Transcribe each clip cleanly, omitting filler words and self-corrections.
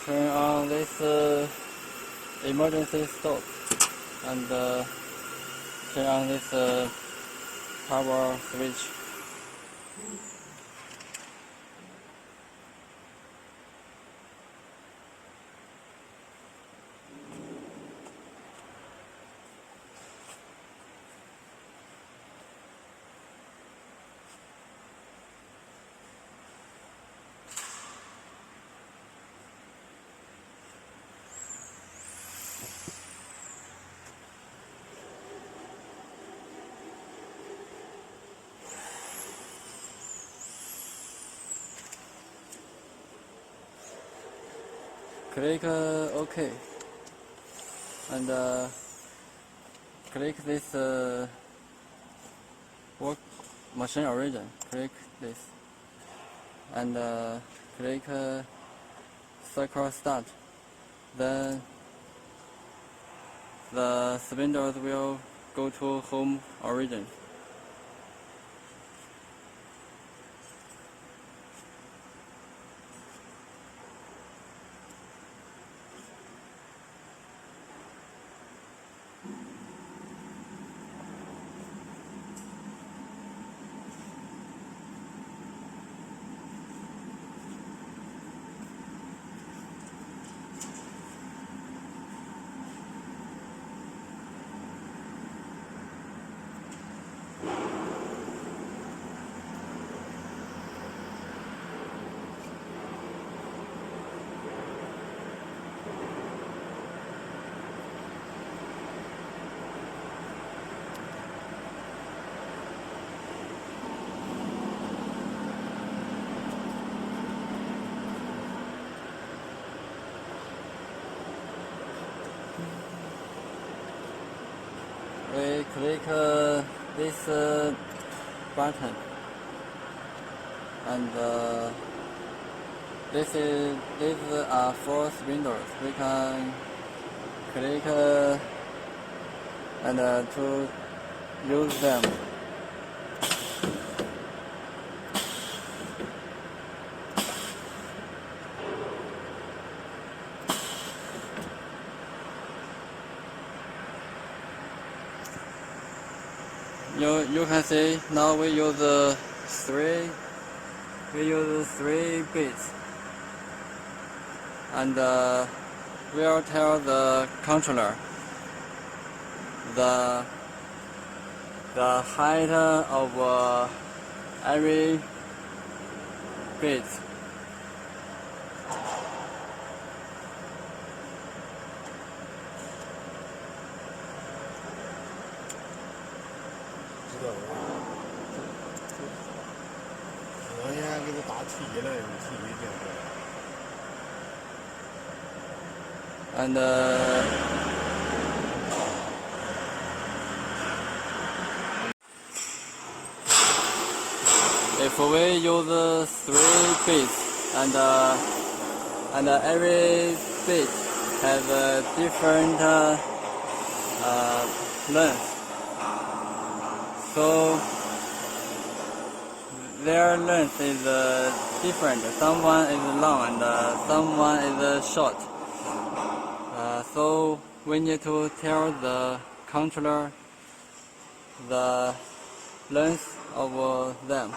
turn on this emergency stop and turn on this power switch. Click OK and click this work machine origin. Click this and click circle start. Then the spindles will go to home origin. We click this button and these are 4 spindles. We can click and to use them. You can see now we use three bits and we'll tell the controller the height of every bit. And if we use 3 bits and every bit has a different length, so their length is different. Someone is long and someone is short. So we need to tell the controller the length of them.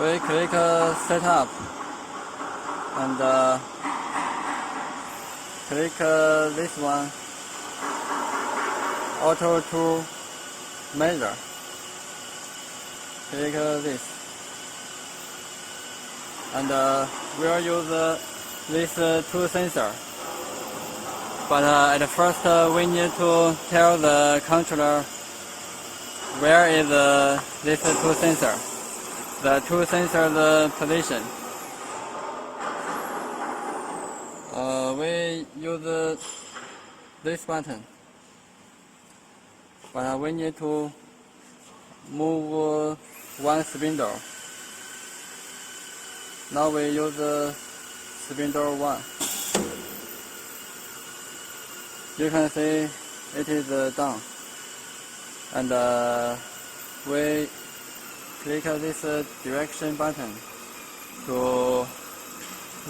We click setup and click this one, auto to measure. Click this and we'll use this 2 sensor. But at first we need to tell the controller where is this 2 sensor. The 2 sensor position. We use this button, but we need to move 1 spindle. Now we use spindle 1. You can see it is done. and we click this direction button to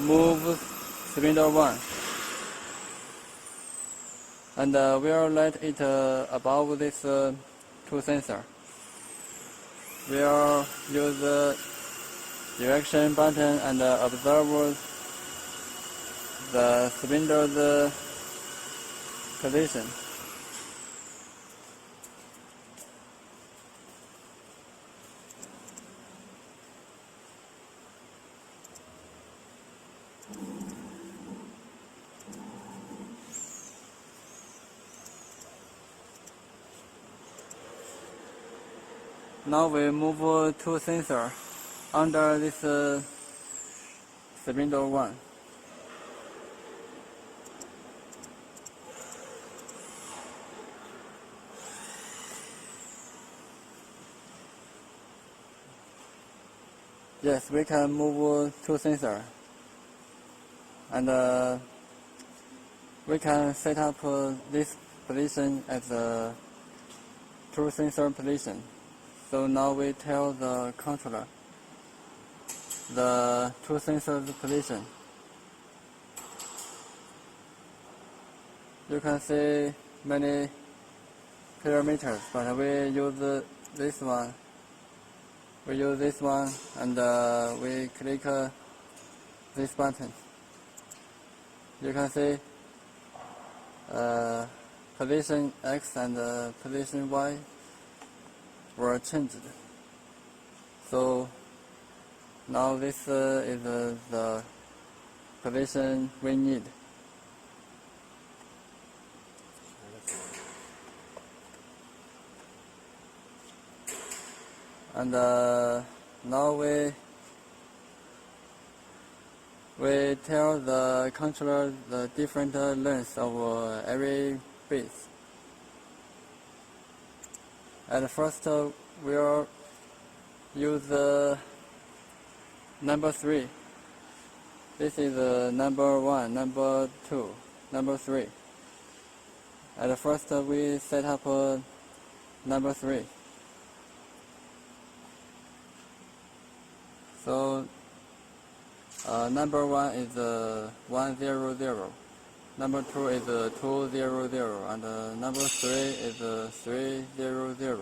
move cylinder 1, and we'll let it above this 2 sensor. We'll use the direction button and observe the cylinder's position. Now we move 2 sensors under this cylinder 1. Yes, we can move 2 sensors, and we can set up this position as a 2 sensor position. So now we tell the controller the 2 sensors position. You can see many parameters, but we use this one. We use this one, and we click this button. You can see position X and position Y were changed. So now this is the position we need. And now we tell the controller the different lengths of every bit. At first, we'll use number 3. This is number 1, number 2, number 3. At first, we set up number 3. So number 1 is 100, number 2 is 200, and number 3 is 300.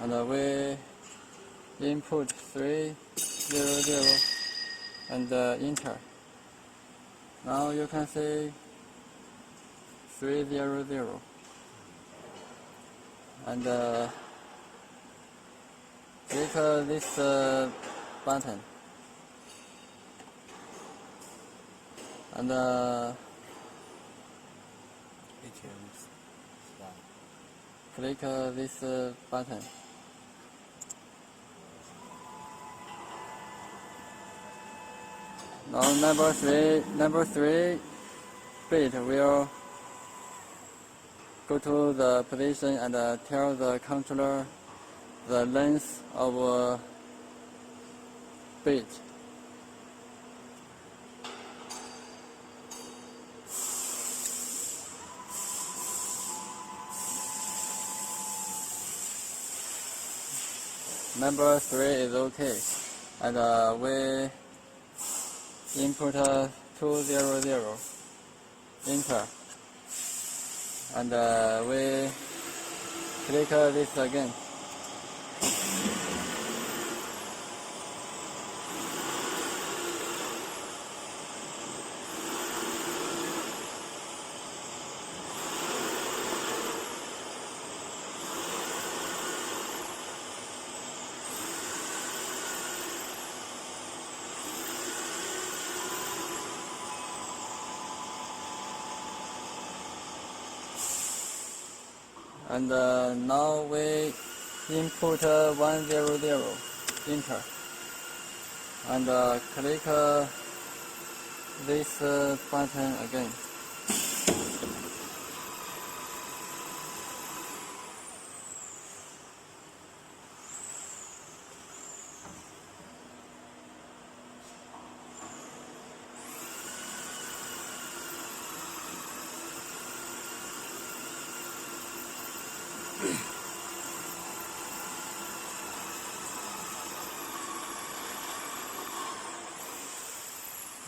And we input 300 and enter. Now you can see 300, and click this button, and click this button. Now number three bit will go to the position and tell the controller the length of bit. Number 3 is okay, and we input 200, enter, and we click this again. And now we input 100, enter, and click this button again.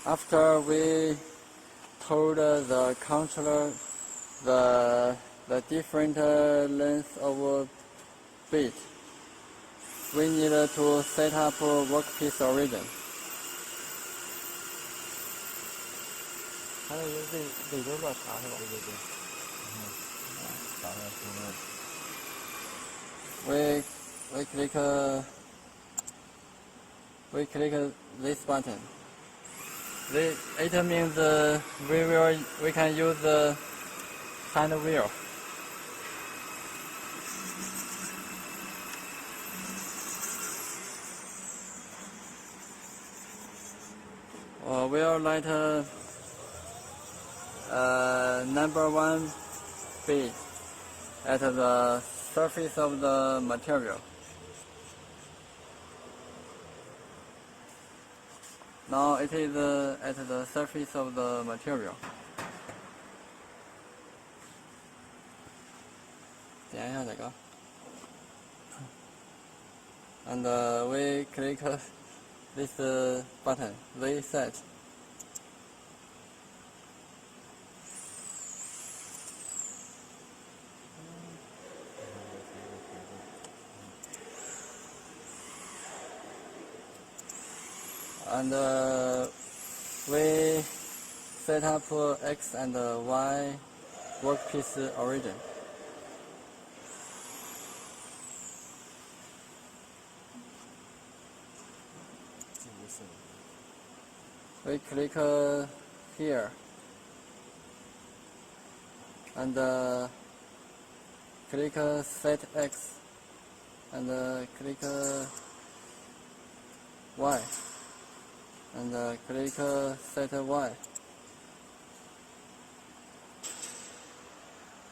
After we told the controller the different length of bit, we need to set up workpiece origin. 还有这里边要查是吧？对。查下出来。we click this button. It means we can use the hand wheel. We'll light number 1 bit at the surface of the material. Now it is at the surface of the material. 点一下这个 and we click this button, reset. And we set up X and Y workpiece origin. We click here and click set X and click Y and click set Y.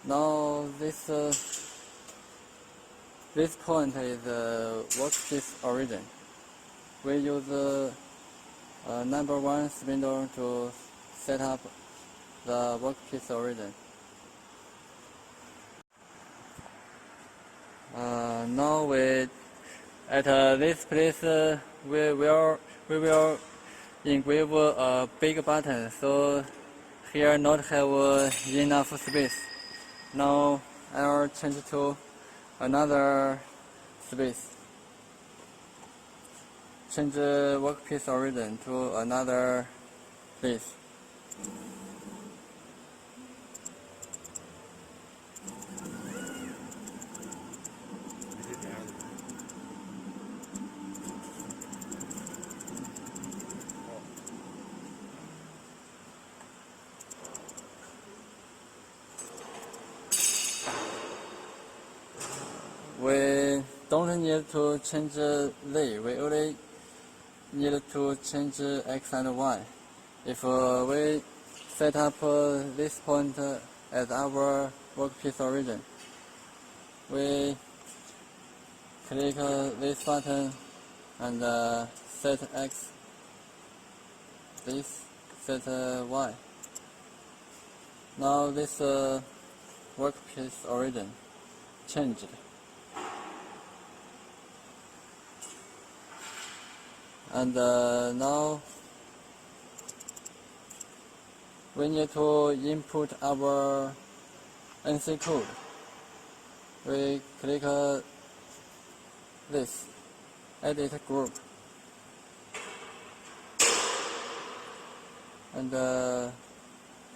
Now this point is workpiece origin. We use number 1 spindle to set up the workpiece origin. Now at this place we will engrave a big button, so here not have enough space. Now I'll change to another space. Change the workpiece origin to another place. We don't need to change Z, we only need to change X and Y. If we set up this point as our workpiece origin, we click this button and set X, this set Y. Now this workpiece origin changed. And now we need to input our NC code. We click this, edit group, and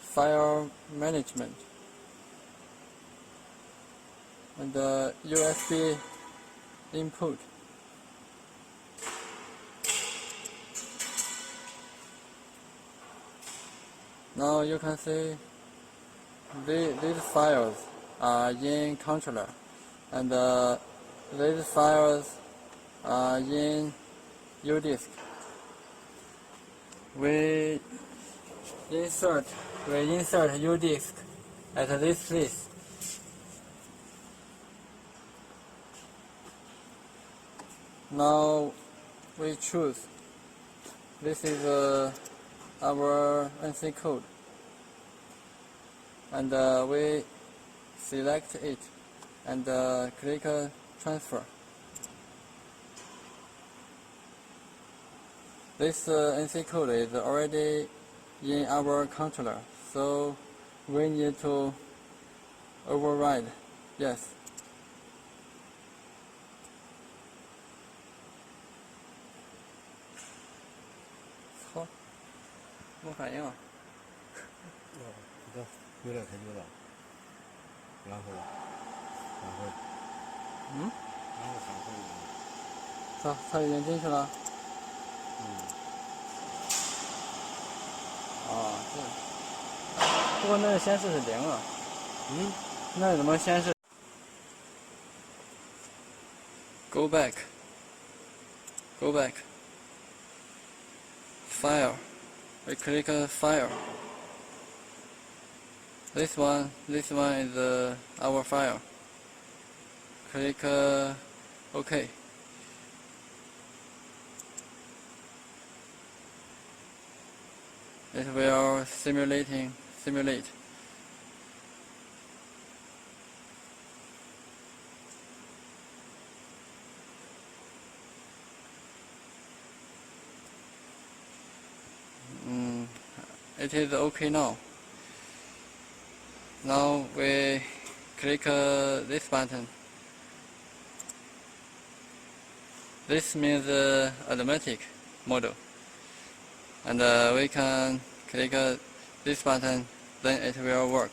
file management, and USB input. Now you can see these files are in controller, and these files are in U-disk. We insert U-disk at this place. Now we choose. This is our NC code, and we select it and click transfer. This NC code is already in our controller, so we need to override. Yes. 操，没反应啊！有点太久了。然后它已经进去了。不过那个显示是0啊。那怎么显示 ？Go back. File. We click file. This one is our file. Click OK. It will simulate. It is OK now. Now we click this button. This means automatic model. And we can click this button, then it will work.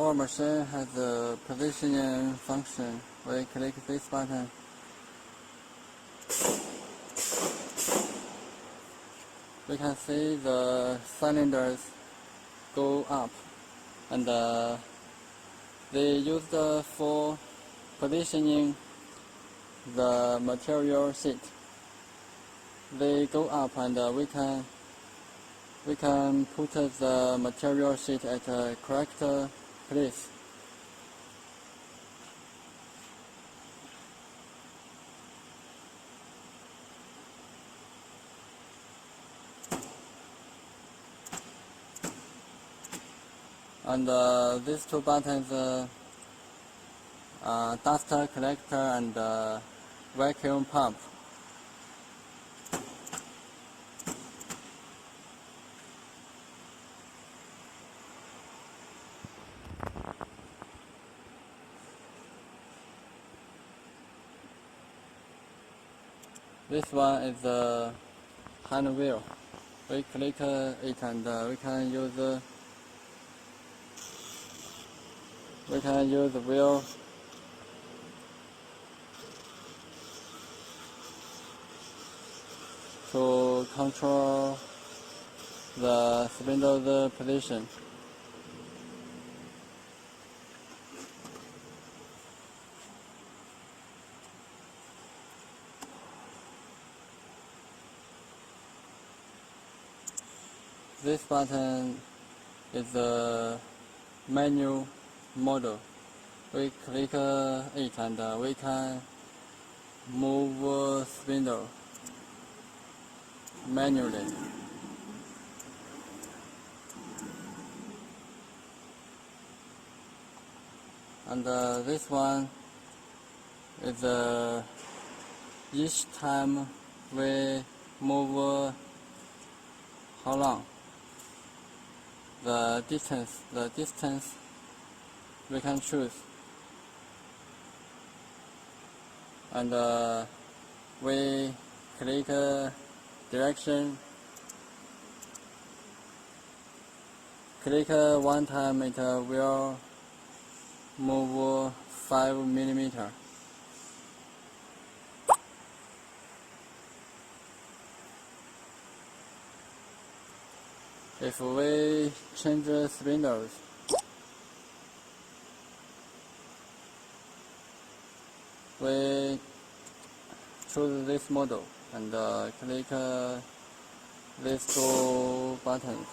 our machine has a positioning function. We click this button. We can see the cylinders go up, and they used for positioning the material sheet. They go up, and we can put the material sheet at a correct place. And these two buttons, dust collector and vacuum pump. This one is the hand wheel. We click it, and we can use the wheel to control the spindle's position. This button is the menu model. We click it, and we can move spindle manually. And this one is each time we move how long, the distance we can choose, and we click direction. Click one time, it will move 5 millimeters. If we change the spindles, we choose this model and click these two buttons.